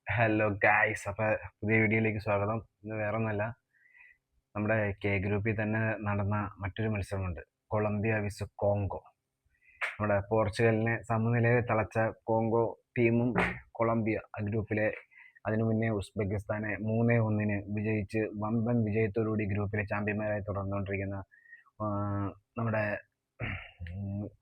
Hello guys, അപ്പോൾ പുതിയ വീഡിയോയിലേക്ക് സ്വാഗതം. ഇന്ന് വേറെ ഒന്നല്ല, നമ്മുടെ കെ ഗ്രൂപ്പിൽ തന്നെ നടന്ന മറ്റൊരു മത്സരമുണ്ട്. കൊളംബിയ വിസ് കോങ്കോ. നമ്മുടെ പോർച്ചുഗലിനെ സമനിലയിൽ തളച്ച കോങ്കോ ടീമും കൊളംബിയ ആ ഗ്രൂപ്പിലെ അതിനു മുന്നേ ഉസ്ബെക്കിസ്ഥാനെ 3-1 വിജയിച്ച് വമ്പൻ വിജയത്തോടുകൂടി ഗ്രൂപ്പിലെ ചാമ്പ്യന്മാരായി തുടർന്നുകൊണ്ടിരിക്കുന്ന ആ, നമ്മുടെ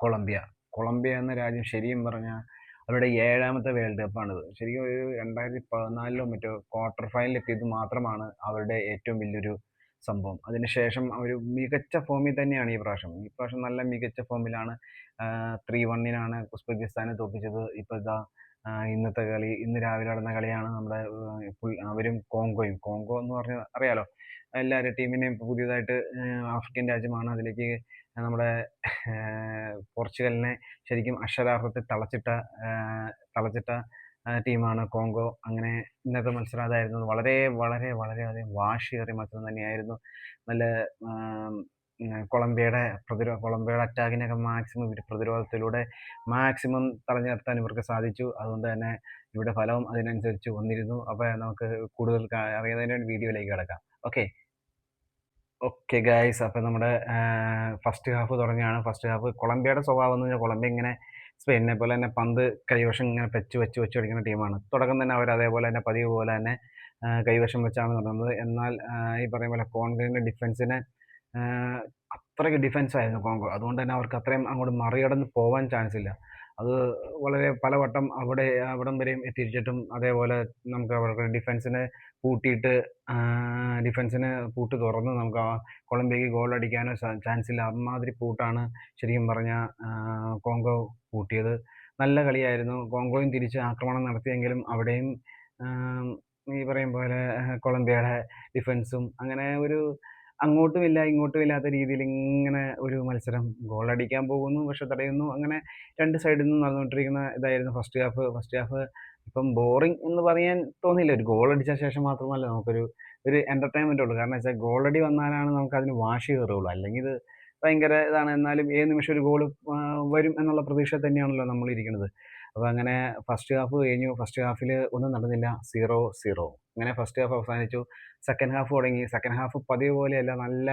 കൊളംബിയ കൊളംബിയ എന്ന രാജ്യം ശരിയും പറഞ്ഞാൽ അവരുടെ 7ാമത്തെ വേൾഡ് കപ്പാണിത്. ശരിക്കും ഒരു 2014 മറ്റോ ക്വാർട്ടർ ഫൈനൽ എത്തിയത് മാത്രമാണ് അവരുടെ ഏറ്റവും വലിയൊരു സംഭവം. അതിനുശേഷം അവർ മികച്ച ഫോമിൽ തന്നെയാണ് ഈ പ്രാവശ്യം നല്ല മികച്ച ഫോമിലാണ്. 3-1 ഉസ്ബെക്കിസ്ഥാനെ തോൽപ്പിച്ചത്. ഇപ്പോൾ ഇതാ ഇന്നത്തെ കളി, ഇന്ന് രാവിലെ നടന്ന കളിയാണ് നമ്മുടെ അവരും കോങ്കോയും. കോങ്കോ എന്ന് പറഞ്ഞാൽ അറിയാലോ, എല്ലാവരും ടീമിനെയും പുതിയതായിട്ട് ആഫ്രിക്കൻ രാജ്യമാണ്. അതിലേക്ക് നമ്മുടെ പോർച്ചുഗലിനെ ശരിക്കും അക്ഷരാർത്ഥത്തിൽ തളച്ചിട്ട ടീമാണ് കോങ്കോ. അങ്ങനെ ഇന്നത്തെ മത്സരം അതായിരുന്നു. വളരെ വളരെ വളരെയധികം വാശിയേറിയ മത്സരം തന്നെയായിരുന്നു. നല്ല കൊളംബിയയുടെ അറ്റാക്കിനൊക്കെ മാക്സിമം ഇവർ പ്രതിരോധത്തിലൂടെ മാക്സിമം തടഞ്ഞു നിർത്താൻ ഇവർക്ക് സാധിച്ചു. അതുകൊണ്ട് തന്നെ ഇവിടെ ഫലവും അതിനനുസരിച്ച് വന്നിരുന്നു. അപ്പോൾ നമുക്ക് കൂടുതൽ അറിയുന്നതിന് വേണ്ടി വീഡിയോയിലേക്ക് കിടക്കാം. ഓക്കെ ഓക്കെ ഗായ്സ്, അപ്പോൾ നമ്മുടെ ഫസ്റ്റ് ഹാഫ് തുടങ്ങുകയാണ്. ഫസ്റ്റ് ഹാഫ് കൊളംബിയയുടെ സ്വഭാവം എന്ന് പറഞ്ഞാൽ, കൊളംബിയ ഇങ്ങനെ സ്പെയിനിനെ പോലെ തന്നെ പന്ത് കൈവശം ഇങ്ങനെ വെച്ച് കളിക്കുന്ന ടീമാണ്. തുടക്കം തന്നെ അവർ അതേപോലെ തന്നെ പതിവ് പോലെ തന്നെ കൈവശം വെച്ചാണ് നടന്നത്. എന്നാൽ ഈ പറയും പോലെ കോൺഗോയുടെ ഡിഫൻസിനെ അത്രയ്ക്ക് ഡിഫൻസായിരുന്നു കോങ്കോ. അതുകൊണ്ട് തന്നെ അവർക്ക് അത്രയും അങ്ങോട്ട് മറികടന്ന് പോകാൻ ചാൻസ് ഇല്ല. അത് വളരെ പലവട്ടം അവിടം വരെയും എത്തിച്ചിട്ടും അതേപോലെ നമുക്ക് അവർക്ക് പൂട്ടിയിട്ട് ഡിഫൻസിന് പൂട്ട് തുറന്ന് നമുക്ക് കൊളംബിയക്ക് ഗോൾ അടിക്കാനോ ചാൻസ് ഇല്ല. അമ്മാതിരി പൂട്ടാണ് ശരിക്കും പറഞ്ഞാൽ കോങ്കോ പൂട്ടിയത്. നല്ല കളിയായിരുന്നു. കോങ്കോയും തിരിച്ച് ആക്രമണം നടത്തിയെങ്കിലും അവിടെയും ഈ പറയും പോലെ കൊളംബിയയുടെ ഡിഫൻസും അങ്ങനെ ഒരു അങ്ങോട്ടും ഇല്ല ഇങ്ങോട്ടും ഇല്ലാത്ത രീതിയിൽ ഇങ്ങനെ ഒരു മത്സരം. ഗോൾ അടിക്കാൻ പോകുന്നു, പക്ഷെ തടയുന്നു. അങ്ങനെ രണ്ട് സൈഡിൽ നിന്നും നടന്നുകൊണ്ടിരിക്കുന്ന ഇതായിരുന്നു ഫസ്റ്റ് ഹാഫ്. ഫസ്റ്റ് ഹാഫ് ഇപ്പം ബോറിംഗ് എന്ന് പറയാൻ തോന്നിയില്ല. ഒരു ഗോൾ അടിച്ച ശേഷം മാത്രമല്ല ഒരു എന്റർടൈൻമെന്റ് ഉള്ളൂ. കാരണം വെച്ചാൽ ഗോളടി വന്നാലാണ് നമുക്ക് അതിന് വാശി കയറുള്ളൂ. അല്ലെങ്കിൽ ഇത് ഭയങ്കര ഇതാണ്. എന്നാലും ഏത് നിമിഷം ഒരു ഗോൾ വരും എന്നുള്ള പ്രതീക്ഷ തന്നെയാണല്ലോ നമ്മൾ ഇരിക്കുന്നത്. അപ്പോൾ അങ്ങനെ ഫസ്റ്റ് ഹാഫ് കഴിഞ്ഞു. ഫസ്റ്റ് ഹാഫിൽ ഒന്നും നടന്നില്ല. 0-0. അങ്ങനെ ഫസ്റ്റ് ഹാഫ് അവസാനിച്ചു. സെക്കൻഡ് ഹാഫ് തുടങ്ങി. സെക്കൻഡ് ഹാഫ് പതിവ് പോലെയല്ല, നല്ല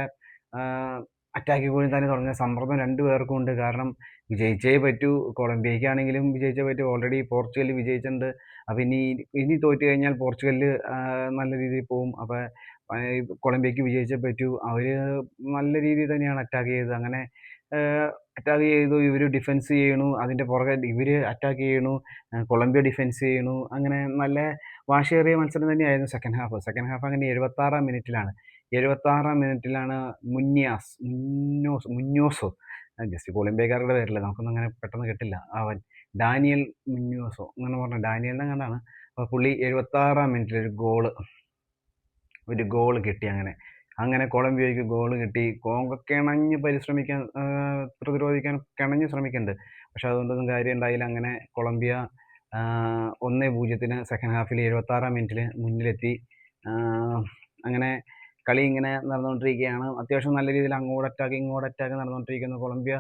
അറ്റാക്കിൽ കൂടി തന്നെ തുടങ്ങിയ സമ്മർദ്ദം രണ്ടു പേർക്കും ഉണ്ട്. കാരണം വിജയിച്ചേ പറ്റൂ. കൊളംബിയയ്ക്കാണെങ്കിലും വിജയിച്ചേ പറ്റൂ. ഓൾറെഡി പോർച്ചുഗൽ വിജയിച്ചിട്ടുണ്ട്. അപ്പം ഇനി തോറ്റു കഴിഞ്ഞാൽ പോർച്ചുഗലിൽ നല്ല രീതിയിൽ പോവും. അപ്പം കൊളംബിയയ്ക്ക് വിജയിച്ചേ പറ്റൂ. അവർ നല്ല രീതിയിൽ തന്നെയാണ് അറ്റാക്ക് ചെയ്തത്. അങ്ങനെ അറ്റാക്ക് ചെയ്തു. ഇവർ ഡിഫെൻസ് ചെയ്യണു. അതിൻ്റെ പുറകെ ഇവർ അറ്റാക്ക് ചെയ്യണു. കൊളംബിയ ഡിഫെൻസ് ചെയ്യണു. അങ്ങനെ നല്ല വാശിയേറിയ മത്സരം തന്നെയായിരുന്നു സെക്കൻഡ് ഹാഫ്. സെക്കൻഡ് ഹാഫ് അങ്ങനെ 76ാം മിനിറ്റിലാണ് മുന്യോസോ, ജസ്റ്റ് കൊളംബിയക്കാരുടെ പേരല്ലേ, നമുക്കൊന്നും അങ്ങനെ പെട്ടെന്ന് കിട്ടില്ല. അവൻ ഡാനിയൽ മുന്യോസോ അങ്ങനെ പറഞ്ഞ ഡാനിയലിനെ കണ്ടാണ്. അപ്പോൾ പുള്ളി 76ാം മിനിറ്റിൽ ഒരു ഗോള് കിട്ടി. അങ്ങനെ കൊളംബിയയ്ക്ക് ഗോൾ കിട്ടി. കോങ്കോ കിണഞ്ഞ് പ്രതിരോധിക്കാൻ കിണഞ്ഞ് ശ്രമിക്കുന്നുണ്ട്. പക്ഷെ അതുകൊണ്ടൊന്നും കാര്യം ഉണ്ടായില്ല. അങ്ങനെ കൊളംബിയ 1-0 സെക്കൻഡ് ഹാഫിൽ 76ാം മിനിറ്റിൽ മുന്നിലെത്തി. അങ്ങനെ കളി ഇങ്ങനെ നടന്നുകൊണ്ടിരിക്കുകയാണ്. അത്യാവശ്യം നല്ല രീതിയിൽ അങ്ങോട്ട് അറ്റാക്ക് ഇങ്ങോട്ട് അറ്റാക്ക് നടന്നുകൊണ്ടിരിക്കുന്നു കൊളംബിയ.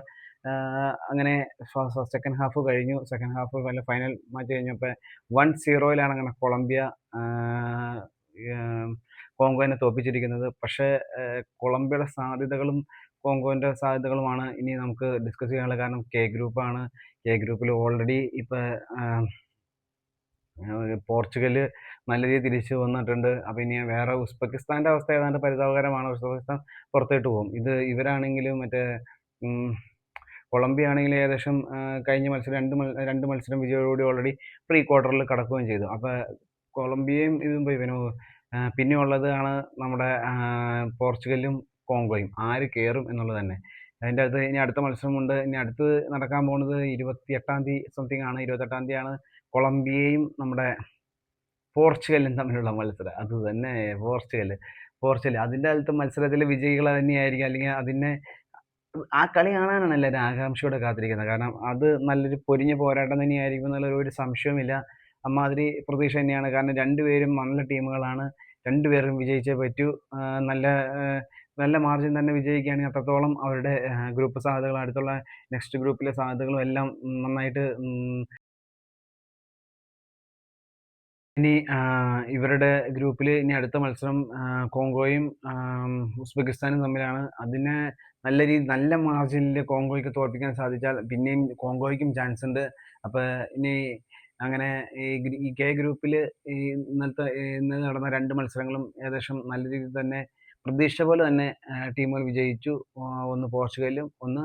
അങ്ങനെ സെക്കൻഡ് ഹാഫ് കഴിഞ്ഞു. സെക്കൻഡ് ഹാഫ് ഫൈനൽ മാച്ച് കഴിഞ്ഞപ്പോൾ 1-0 അങ്ങനെ കൊളംബിയ കോങ്കോനെ തോൽപ്പിച്ചിരിക്കുന്നത്. പക്ഷേ കൊളംബിയയുടെ സാധ്യതകളും കോങ്കോൻ്റെ സാധ്യതകളുമാണ് ഇനി നമുക്ക് ഡിസ്കസ് ചെയ്യാനുള്ളത്. കാരണം കെ ഗ്രൂപ്പിൽ ഓൾറെഡി ഇപ്പോൾ പോർച്ചുഗൽ നല്ല രീതിയിൽ തിരിച്ചു വന്നിട്ടുണ്ട്. അപ്പം ഇനി വേറെ ഉസ്ബെക്കിസ്ഥാൻ്റെ അവസ്ഥ ഏതാണ്ട് പരിതാപകരമാണ്. ഉസ്ബെക്കിസ്ഥാൻ പുറത്തോട്ട് പോകും. ഇവരാണെങ്കിലും മറ്റേ കൊളംബിയ ആണെങ്കിൽ ഏകദേശം കഴിഞ്ഞ മത്സരം രണ്ട് മത്സരം വിജയോടുകൂടി ഓൾറെഡി പ്രീ ക്വാർട്ടറിൽ കടക്കുകയും ചെയ്തു. അപ്പോൾ കൊളംബിയയും ഇതും പോയി പിന്നെ ഉള്ളതാണ് നമ്മുടെ പോർച്ചുഗലും കോങ്കോയും. ആര് കയറും എന്നുള്ളത് തന്നെ. അതിൻ്റെ അകത്ത് ഇനി അടുത്ത മത്സരമുണ്ട്. ഇനി അടുത്ത് നടക്കാൻ പോകുന്നത് 28ാം തീയതി സംതിങ് ആണ്. 28ാം തീയതിയാണ് കൊളംബിയയും നമ്മുടെ പോർച്ചുഗലും തമ്മിലുള്ള മത്സരം. അത് തന്നെ, പോർച്ചുഗൽ അതിൻ്റെ അകത്ത് മത്സരത്തിലെ വിജയികൾ തന്നെയായിരിക്കും. അല്ലെങ്കിൽ ആ കളി കാണാനാണ് എല്ലാവരും ആകാംക്ഷയോടെ കാത്തിരിക്കുന്നത്. കാരണം അത് നല്ലൊരു പൊരിഞ്ഞ പോരാട്ടം തന്നെയായിരിക്കും എന്നുള്ള ഒരു സംശയവുമില്ല. അമ്മാതിരി പ്രതീക്ഷ തന്നെയാണ്. കാരണം രണ്ടുപേരും നല്ല ടീമുകളാണ്. രണ്ടുപേരും വിജയിച്ചേ പറ്റൂ. നല്ല നല്ല മാർജിൻ തന്നെ വിജയിക്കുകയാണെങ്കിൽ അത്രത്തോളം അവരുടെ ഗ്രൂപ്പ് സാധ്യതകളും അടുത്തുള്ള നെക്സ്റ്റ് ഗ്രൂപ്പിലെ സാധ്യതകളും എല്ലാം നന്നായിട്ട് ഇനി ഇവരുടെ ഗ്രൂപ്പിൽ ഇനി അടുത്ത മത്സരം കോങ്കോയും ഉസ്ബെക്കിസ്ഥാനും തമ്മിലാണ്. അതിനെ നല്ല മാർജിനിൽ കോങ്കോയ്ക്ക് തോൽപ്പിക്കാൻ സാധിച്ചാൽ പിന്നെയും കോങ്കോയ്ക്കും ചാൻസ് ഉണ്ട്. അപ്പോൾ ഇനി അങ്ങനെ ഈ കെ ഗ്രൂപ്പിൽ ഇന്ന് നടന്ന 2 മത്സരങ്ങളും ഏകദേശം നല്ല രീതിയിൽ തന്നെ പ്രതീക്ഷിച്ച പോലെ തന്നെ ടീമുകൾ വിജയിച്ചു. ഒന്ന് പോർച്ചുഗലും, ഒന്ന്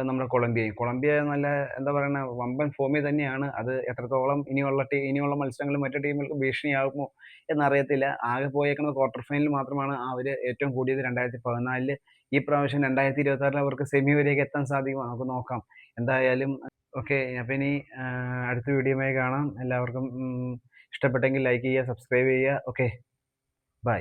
നമ്മുടെ കൊളംബിയയും. കൊളംബിയ നല്ല എന്താ പറയുന്നെ വമ്പൻ ഫോമിൽ തന്നെയാണ്. അത് എത്രത്തോളം ഇനിയുള്ള മത്സരങ്ങളിൽ മറ്റു ടീമുകൾക്ക് ഭീഷണിയാകുമോ എന്നറിയത്തില്ല. ആകെ പോയേക്കുന്നത് ക്വാർട്ടർ ഫൈനൽ മാത്രമാണ് അവര് ഏറ്റവും കൂടിയത് 2014. ഈ പ്രാവശ്യം 2026 അവർക്ക് സെമി വരെയൊക്കെ എത്താൻ സാധിക്കുമോ? നമുക്ക് നോക്കാം. എന്തായാലും ഓക്കെ. അപ്പൊ ഇനി അടുത്ത വീഡിയോയുമായി കാണാം. എല്ലാവർക്കും ഇഷ്ടപ്പെട്ടെങ്കിൽ ലൈക്ക് ചെയ്യുക, സബ്സ്ക്രൈബ് ചെയ്യുക. Okay, by.